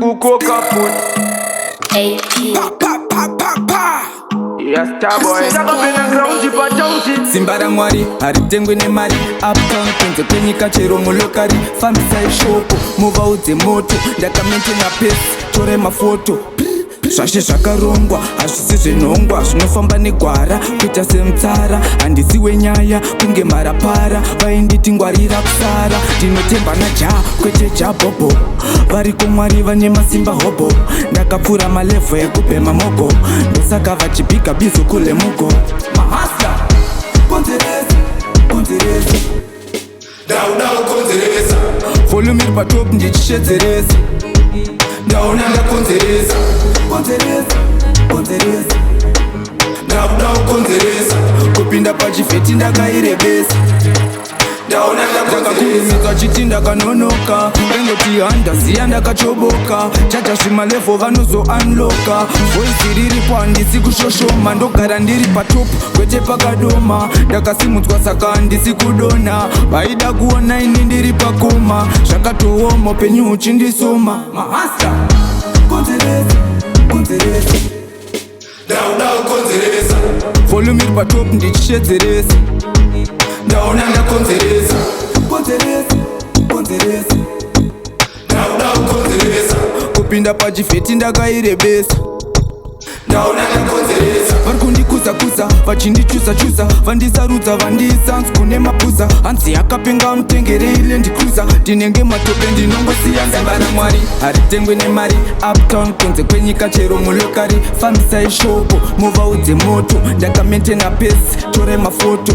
Uko kaput. AP. Yes, boy. Simba ra Mwari haritengwe nemari. Uptown kunze kwenyika chero mulokari. Fambisai shoko muvaudze moto. Ndakamente na pesi tore mafoto. Zvashe zvakarongwa hazvisi zvenhongwa. Zvinofamba negwara kuita semutsara. Handisiwe nyaya kunge mharapara. Vainditi ngwarira kusara. Ndinotemba naja kwete jabhobo. Variko Mwari vane masimba hobo. Ndakapfura malevho ekubhema mogo. Ndosaka vachibhiga bizo kule mugo. Mahasla Konzeresa, Konzeresa. Dau Konzeresa. Volume iri patop ndichishedzeresa. Ndaona Konzeresa. Konzeresa, Konzeresa. Dau Konzeresa. Kupinda pachivheti ndakairebesa. Ndaona ndakakurumidza chiti ndakanonoka. Engoti handaziya ndakachoboka. Chacha zvimalevo vanozoanloka. Voisi riripo handisi kushoshoma. Ndogara ndiri patop kwete pakadoma. Ndakasimudzwa saka handisi kudona. Vaida kuona ini ndiri pakoma. Zvakatooma upenyu uchindisoma. Mahasla Konzeresa, Konzeresa. Dau Konzeresa. Volume iri patop ndichishedzeresa. Ndaona Konzeresa. Konzeresa, Konzeresa. Dau Konzeresa. Kupinda pachivheti ndakairebesa. Ndaona Konzeresa. Vari kundikuza-kuza vachindichuza-chuza. Vandisarudza vandisanzwi kune mapuza. Hanzi yakapenga mutengerei Land Cruiser. Ndinenge matope ndinongosiya. Simba ra Mwari haritengwe nemari. Uptown kunze kwenyika chero mulokari. Fambisai shoko muvaudze moto. Ndakamente na pesi tore mafoto.